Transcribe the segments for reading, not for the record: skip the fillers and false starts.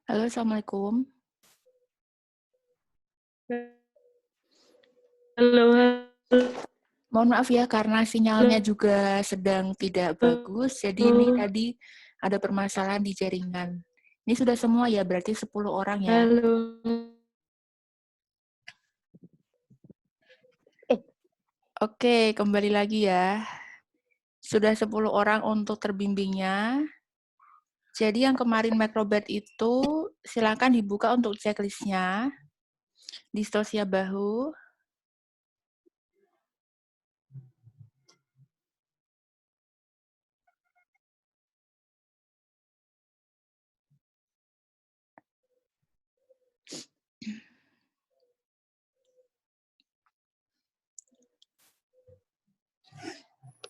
Halo, Assalamualaikum. Halo, Mohon maaf ya, karena sinyalnya halo, juga sedang tidak bagus, jadi ini tadi ada permasalahan di jaringan. Ini sudah semua ya, berarti 10 orang ya. halo. Oke, kembali lagi ya. Sudah 10 orang untuk terbimbingnya. Jadi yang kemarin Macrobet itu silakan dibuka untuk checklistnya. Distosia bahu.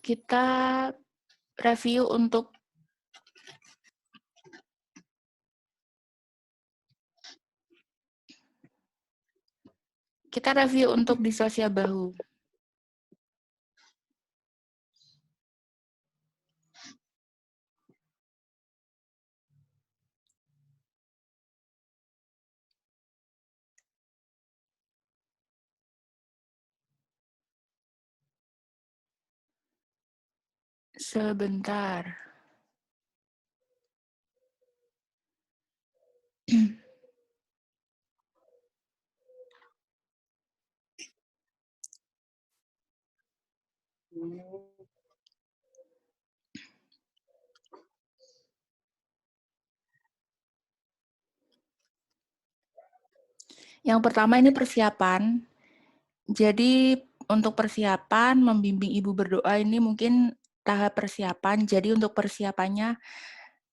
Kita review untuk distosia bahu. Sebentar. Yang pertama ini persiapan. Jadi untuk persiapan membimbing ibu berdoa ini mungkin tahap persiapan. Jadi untuk persiapannya,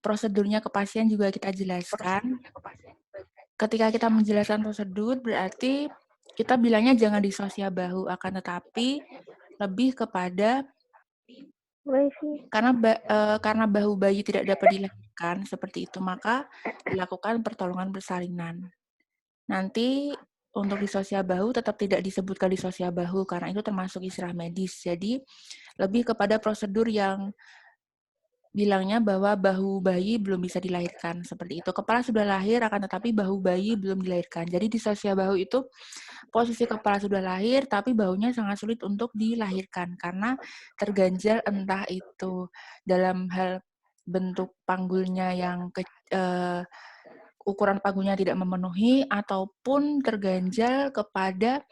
prosedurnya ke pasien juga kita jelaskan. Ketika kita menjelaskan prosedur, berarti kita bilangnya jangan distosia bahu, akan tetapi lebih kepada karena bahu bayi tidak dapat dilahirkan seperti itu, maka dilakukan pertolongan persalinan. Nanti untuk distosia bahu tetap tidak disebutkan distosia bahu karena itu termasuk istilah medis. Jadi lebih kepada prosedur yang bilangnya bahwa bahu bayi belum bisa dilahirkan seperti itu. Kepala sudah lahir akan tetapi bahu bayi belum dilahirkan. Jadi distosia bahu itu posisi kepala sudah lahir tapi bahunya sangat sulit untuk dilahirkan karena terganjal entah itu dalam hal bentuk panggulnya yang ukuran panggulnya tidak memenuhi ataupun terganjal kepada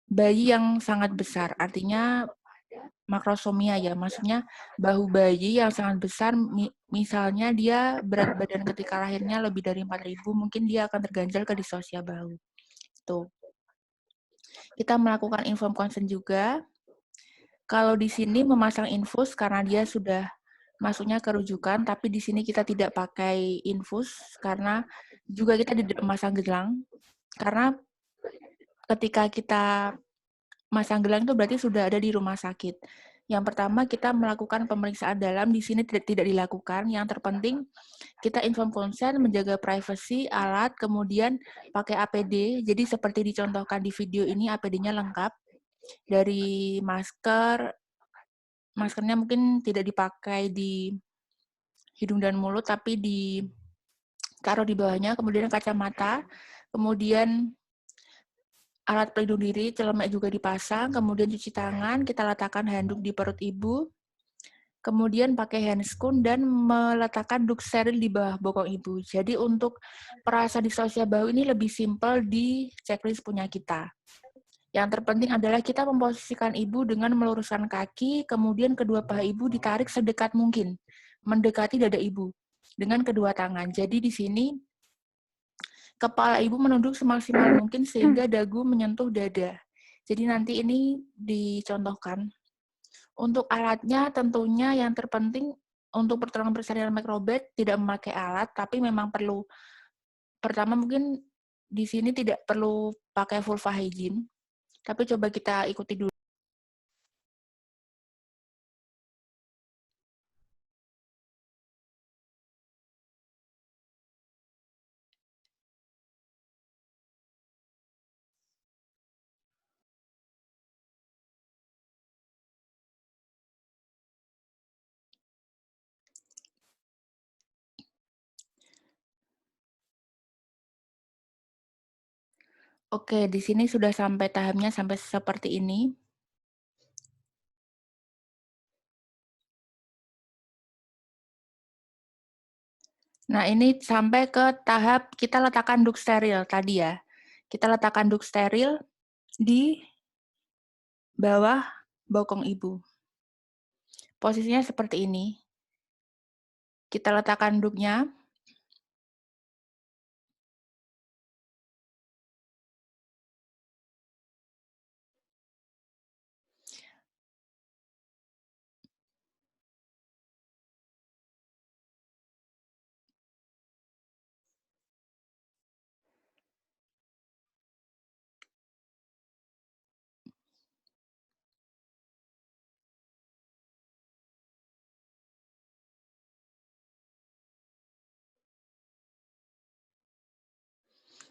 bayi yang sangat besar. Artinya makrosomia ya, maksudnya bahu bayi yang sangat besar, misalnya dia berat badan ketika lahirnya lebih dari 4.000, mungkin dia akan terganjal ke distosia bahu. Tuh. Kita melakukan inform consent juga. Kalau di sini memasang infus karena dia sudah masuknya ke rujukan, tapi di sini kita tidak pakai infus karena juga kita tidak memasang gelang. Karena ketika kita masang gelang itu berarti sudah ada di rumah sakit. Yang pertama kita melakukan pemeriksaan dalam, di sini tidak dilakukan. Yang terpenting kita inform consent, menjaga privasi alat, kemudian pakai APD. Jadi seperti dicontohkan di video ini APD-nya lengkap. Dari maskernya mungkin tidak dipakai di hidung dan mulut, tapi ditaruh di bawahnya, kemudian kacamata, kemudian alat pelindung diri, celemek juga dipasang, kemudian cuci tangan, kita letakkan handuk di perut ibu, kemudian pakai handscoon dan meletakkan duk steril di bawah bokong ibu. Jadi untuk perasa distosia bahu ini lebih simpel di checklist punya kita. Yang terpenting adalah kita memposisikan ibu dengan meluruskan kaki, kemudian kedua paha ibu ditarik sedekat mungkin, mendekati dada ibu dengan kedua tangan. Jadi di sini kepala ibu menunduk semaksimal mungkin sehingga dagu menyentuh dada. Jadi nanti ini dicontohkan. Untuk alatnya tentunya yang terpenting untuk pertolongan persalinan Macrobet tidak memakai alat, tapi memang perlu, pertama mungkin di sini tidak perlu pakai vulva hygiene, tapi coba kita ikuti dulu. Oke, di sini sudah sampai tahapnya sampai seperti ini. Nah, ini sampai ke tahap kita letakkan duk steril tadi ya. Kita letakkan duk steril di bawah bokong ibu. Posisinya seperti ini. Kita letakkan duknya.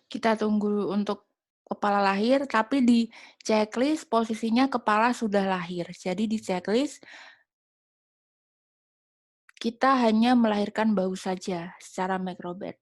Kita tunggu untuk kepala lahir, tapi di checklist posisinya kepala sudah lahir. Jadi di checklist kita hanya melahirkan bahu saja secara macrobirth.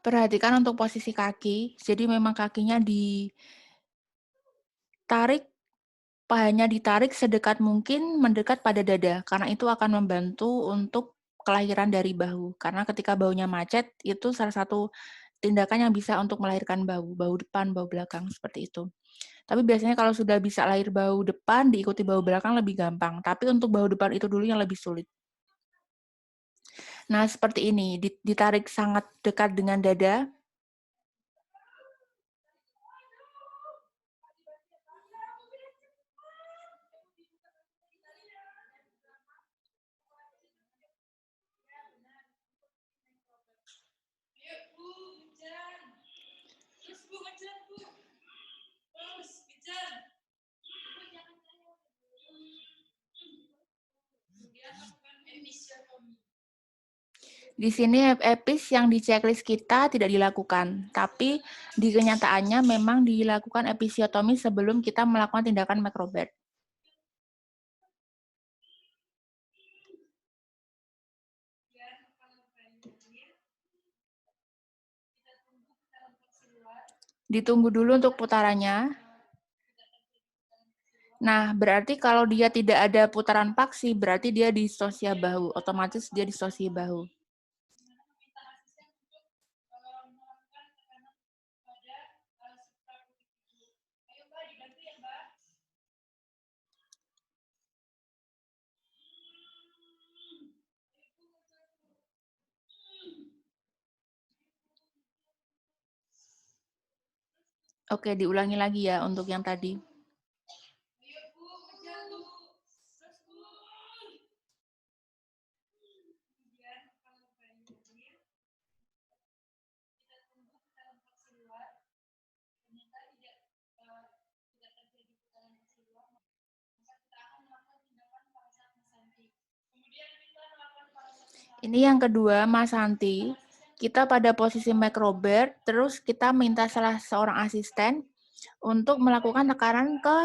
Perhatikan untuk posisi kaki, jadi memang kakinya ditarik, pahanya ditarik sedekat mungkin mendekat pada dada, karena itu akan membantu untuk kelahiran dari bahu. Karena ketika bahunya macet, itu salah satu tindakan yang bisa untuk melahirkan bahu depan, bahu belakang, seperti itu. Tapi biasanya kalau sudah bisa lahir bahu depan, diikuti bahu belakang lebih gampang. Tapi untuk bahu depan itu dulu yang lebih sulit. Nah, seperti ini, ditarik sangat dekat dengan dada. Di sini EPIS yang di checklist kita tidak dilakukan, tapi di kenyataannya memang dilakukan episiotomi sebelum kita melakukan tindakan macrobirth. Ditunggu dulu untuk putarannya. Nah, berarti kalau dia tidak ada putaran paksi, berarti dia distosia bahu. Otomatis dia distosia bahu. Oke, diulangi lagi ya untuk yang tadi. Ini yang kedua, Mas Santi. Kita pada posisi macrobirth, terus kita minta salah seorang asisten untuk melakukan tekanan ke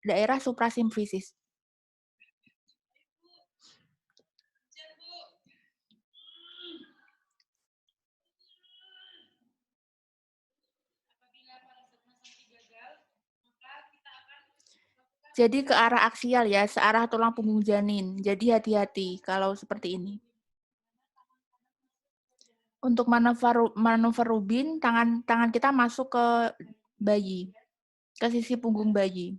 daerah suprasimfisis. Jadi ke arah aksial ya, searah tulang punggung janin. Jadi hati-hati kalau seperti ini. Untuk manuver Rubin, tangan kita masuk ke bayi, ke sisi punggung bayi.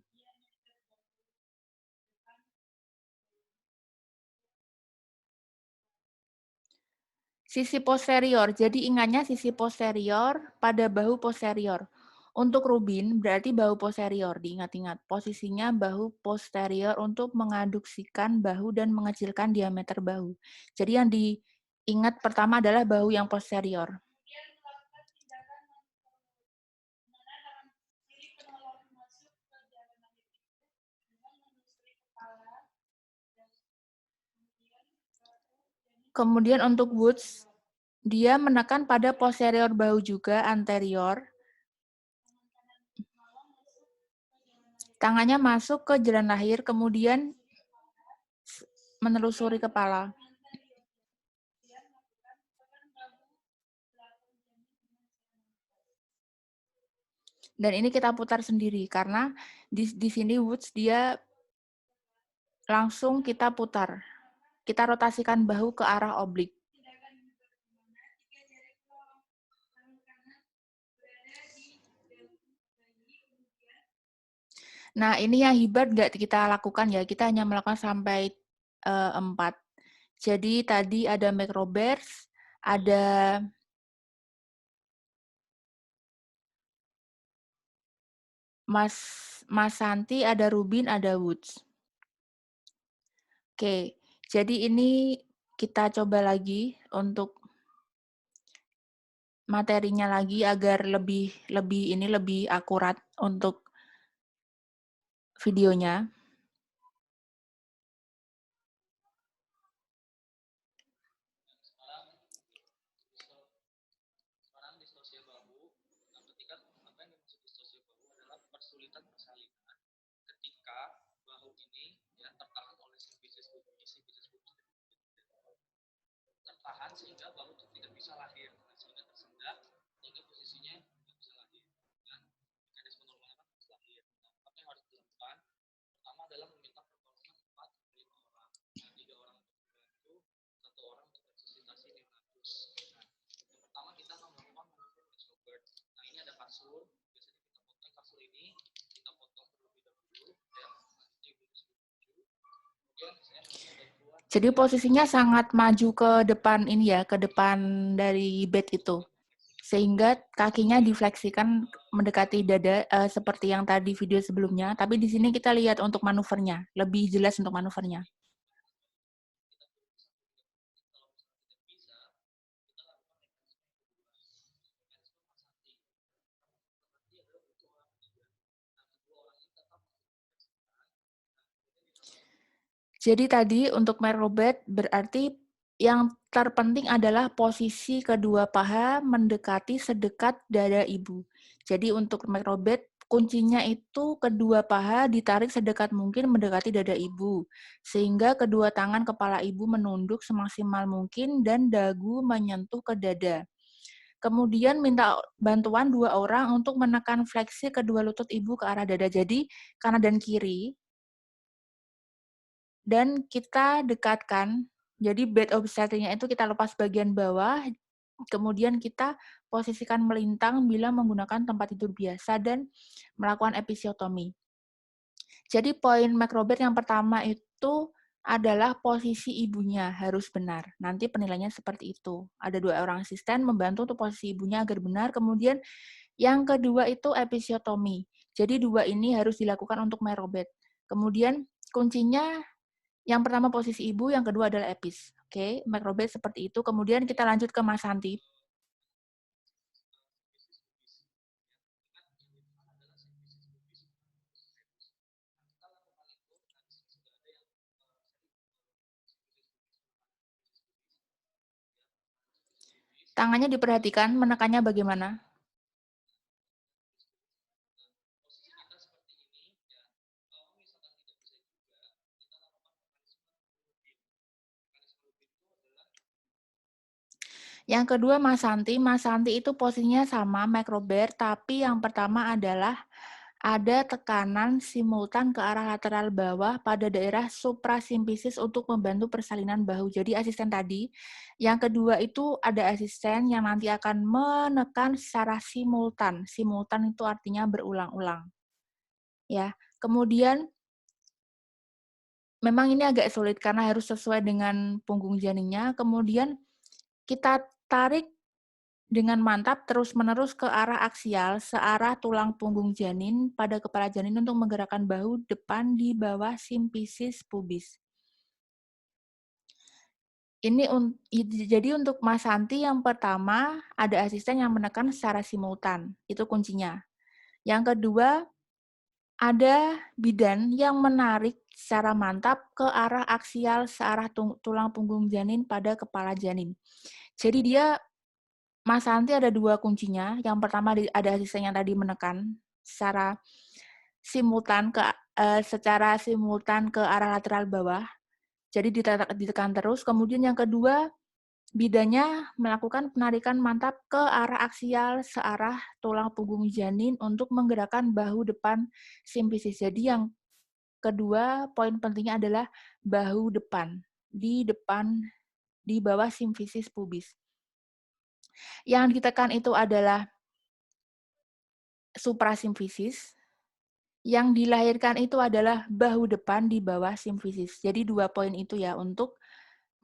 Sisi posterior, jadi ingatnya sisi posterior pada bahu posterior. Untuk Rubin berarti bahu posterior, diingat-ingat. Posisinya bahu posterior untuk mengaduksikan bahu dan mengecilkan diameter bahu. Jadi yang diingat pertama adalah bahu yang posterior. Kemudian untuk Woods, dia menekan pada posterior bahu juga, anterior. Tangannya masuk ke jalan lahir, kemudian menelusuri kepala. Dan ini kita putar sendiri, karena di sini Woods dia langsung kita putar. Kita rotasikan bahu ke arah oblik. Nah, ini yang hebat nggak kita lakukan ya. Kita hanya melakukan sampai 4. Jadi tadi ada Macrobers, ada Mas Santi, ada Rubin, ada Woods. Oke, jadi ini kita coba lagi untuk materinya lagi agar lebih akurat untuk videonya. Jadi posisinya sangat maju ke depan ini ya, ke depan dari bed itu. Sehingga kakinya difleksikan mendekati dada seperti yang tadi video sebelumnya, tapi di sini kita lihat untuk manuvernya, lebih jelas untuk manuvernya. Jadi tadi untuk Macrobet berarti yang terpenting adalah posisi kedua paha mendekati sedekat dada ibu. Jadi untuk Macrobet kuncinya itu kedua paha ditarik sedekat mungkin mendekati dada ibu. Sehingga kedua tangan kepala ibu menunduk semaksimal mungkin dan dagu menyentuh ke dada. Kemudian minta bantuan 2 orang untuk menekan fleksi kedua lutut ibu ke arah dada. Jadi kanan dan kiri. Dan kita dekatkan, jadi bed obstetric-nya itu kita lepas bagian bawah, kemudian kita posisikan melintang bila menggunakan tempat tidur biasa dan melakukan episiotomi. Jadi poin Macrobet yang pertama itu adalah posisi ibunya harus benar. Nanti penilaiannya seperti itu. Ada 2 orang asisten membantu untuk posisi ibunya agar benar. Kemudian yang kedua itu episiotomi. Jadi 2 ini harus dilakukan untuk Macrobet. Kemudian kuncinya yang pertama posisi ibu, yang kedua adalah epis. Oke, Macrobet seperti itu. Kemudian kita lanjut ke Mas Santi. Tangannya diperhatikan, menekannya bagaimana? Yang kedua Mas Santi itu posisinya sama Macrobet, tapi yang pertama adalah ada tekanan simultan ke arah lateral bawah pada daerah suprasimfisis untuk membantu persalinan bahu. Jadi asisten tadi. Yang kedua itu ada asisten yang nanti akan menekan secara simultan. Simultan itu artinya berulang-ulang. Ya. Kemudian memang ini agak sulit karena harus sesuai dengan punggung janinnya. Kemudian kita tarik dengan mantap terus-menerus ke arah aksial, searah tulang punggung janin pada kepala janin untuk menggerakkan bahu depan di bawah simfisis pubis. Ini jadi untuk Mas Santi yang pertama ada asisten yang menekan secara simultan, itu kuncinya. Yang kedua ada bidan yang menarik secara mantap ke arah aksial searah tulang punggung janin pada kepala janin. Jadi dia, Mas Santi ada dua kuncinya. Yang pertama ada asisten yang tadi menekan secara simultan ke arah lateral bawah. Jadi ditekan terus. Kemudian yang kedua, bidannya melakukan penarikan mantap ke arah aksial searah tulang punggung janin untuk menggerakkan bahu depan simfisis. Jadi yang kedua, poin pentingnya adalah bahu depan, di bawah simfisis pubis. Yang ditekan itu adalah suprasimfisis, yang dilahirkan itu adalah bahu depan di bawah simfisis. Jadi dua poin itu ya untuk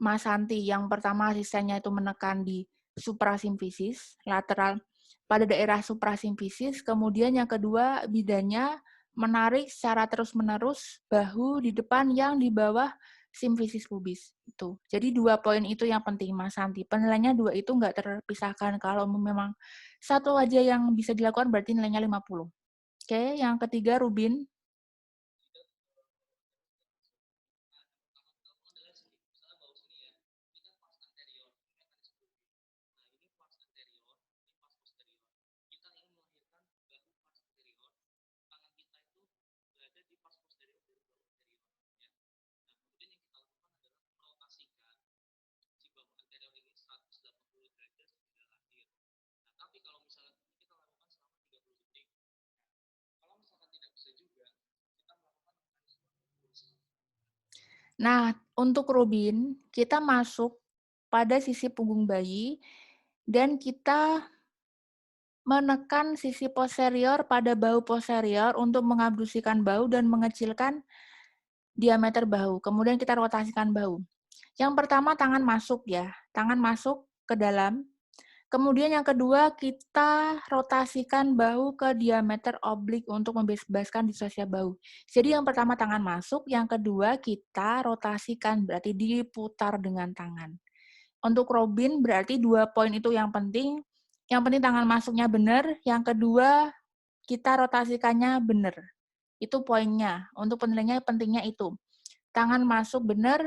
Mas Santi. Yang pertama asistennya itu menekan di suprasimfisis, lateral pada daerah suprasimfisis. Kemudian yang kedua bidannya menarik secara terus-menerus bahu di depan yang di bawah simfisis pubis. Itu. Jadi dua poin itu yang penting Mas Santi. Penilaiannya dua itu nggak terpisahkan. Kalau memang satu aja yang bisa dilakukan berarti nilainya 50. Oke, yang ketiga Rubin. Nah, untuk Rubin, kita masuk pada sisi punggung bayi dan kita menekan sisi posterior pada bahu posterior untuk mengabduksikan bahu dan mengecilkan diameter bahu. Kemudian kita rotasikan bahu. Yang pertama tangan masuk ya, tangan masuk ke dalam. Kemudian yang kedua kita rotasikan bahu ke diameter oblik untuk membebaskan distosia bahu. Jadi yang pertama tangan masuk, yang kedua kita rotasikan berarti diputar dengan tangan. Untuk Robin berarti dua poin itu yang penting. Yang penting tangan masuknya benar, yang kedua kita rotasikannya benar. Itu poinnya. Untuk penilaiannya pentingnya itu. Tangan masuk benar,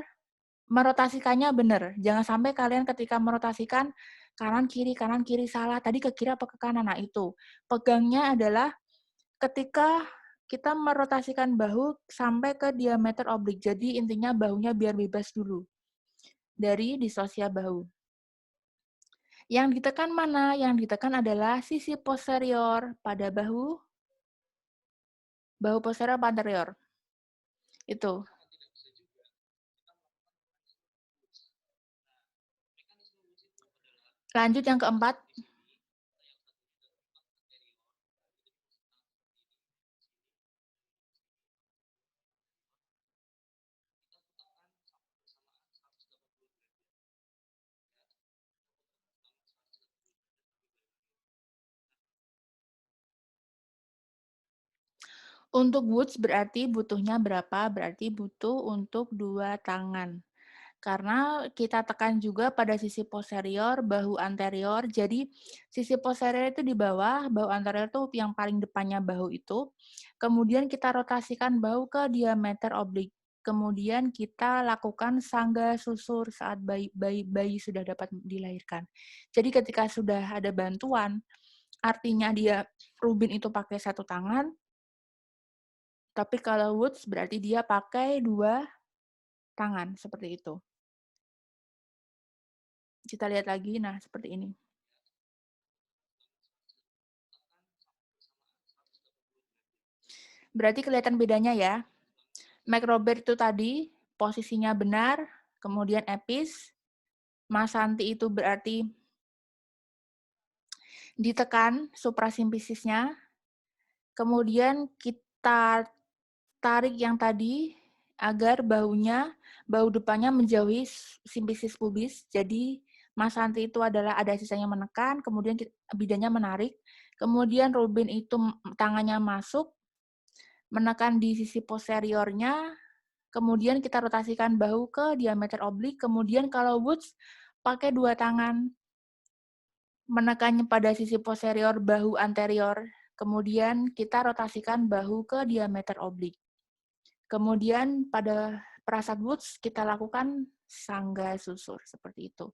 merotasikannya benar. Jangan sampai kalian ketika merotasikan kanan kiri salah. Tadi ke kiri apa ke kanan? Nah, itu. Pegangnya adalah ketika kita merotasikan bahu sampai ke diameter oblik. Jadi intinya bahunya biar bebas dulu dari distosia bahu. Yang ditekan mana? Yang ditekan adalah sisi posterior pada bahu posterior apa anterior. Itu. Lanjut yang keempat. Untuk Woods berarti butuhnya berapa? Berarti butuh untuk 2 tangan. Karena kita tekan juga pada sisi posterior, bahu anterior. Jadi sisi posterior itu di bawah, bahu anterior itu yang paling depannya bahu itu. Kemudian kita rotasikan bahu ke diameter oblik. Kemudian kita lakukan sangga susur saat bayi sudah dapat dilahirkan. Jadi ketika sudah ada bantuan, artinya dia Rubin itu pakai satu tangan, tapi kalau Woods berarti dia pakai 2 tangan, seperti itu. Kita lihat lagi, nah seperti ini. Berarti kelihatan bedanya ya. McRobert itu tadi posisinya benar, kemudian epis. Mas Santi itu berarti ditekan suprasimfisisnya. Kemudian kita tarik yang tadi agar bahu depannya menjauhi simfisis pubis. Jadi Mas Santi itu adalah ada sisanya menekan, kemudian bidannya menarik. Kemudian Rubin itu tangannya masuk, menekan di sisi posteriornya, kemudian kita rotasikan bahu ke diameter oblik, kemudian kalau Woods pakai 2 tangan, menekannya pada sisi posterior bahu anterior Kemudian kita rotasikan bahu ke diameter oblik. Kemudian pada perasat Woods kita lakukan sangga susur seperti itu.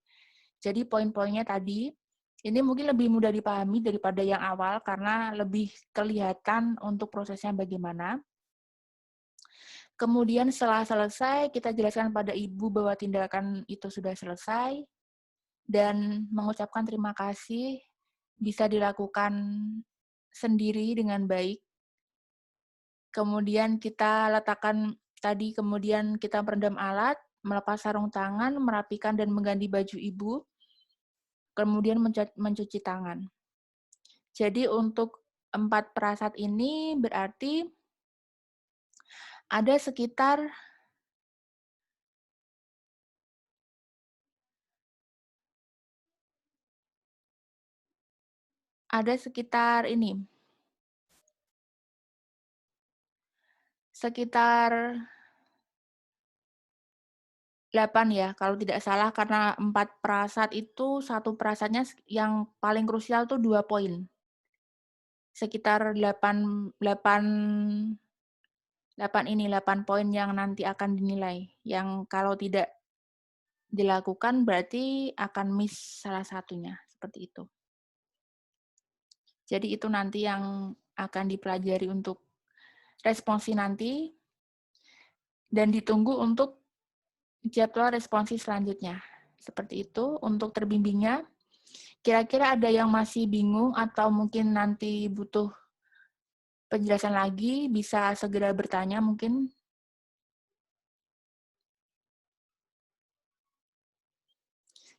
Jadi poin-poinnya tadi, ini mungkin lebih mudah dipahami daripada yang awal karena lebih kelihatan untuk prosesnya bagaimana. Kemudian setelah selesai, kita jelaskan pada ibu bahwa tindakan itu sudah selesai dan mengucapkan terima kasih bisa dilakukan sendiri dengan baik. Kemudian kita letakkan tadi, kemudian kita merendam alat, melepas sarung tangan, merapikan dan mengganti baju ibu, kemudian mencuci tangan. Jadi untuk 4 perasat ini berarti ada sekitar ini, sekitar 8 ya, kalau tidak salah, karena 4 perasat itu, satu perasatnya yang paling krusial tuh 2 poin. Sekitar 8 poin yang nanti akan dinilai, yang kalau tidak dilakukan berarti akan miss salah satunya, seperti itu. Jadi itu nanti yang akan dipelajari untuk responsi nanti, dan ditunggu untuk jadwal responsi selanjutnya. Seperti itu untuk terbimbingnya. Kira-kira ada yang masih bingung atau mungkin nanti butuh penjelasan lagi, bisa segera bertanya mungkin.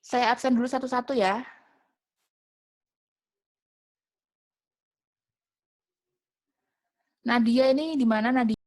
Saya absen dulu satu-satu ya. Nadia ini di mana Nadia?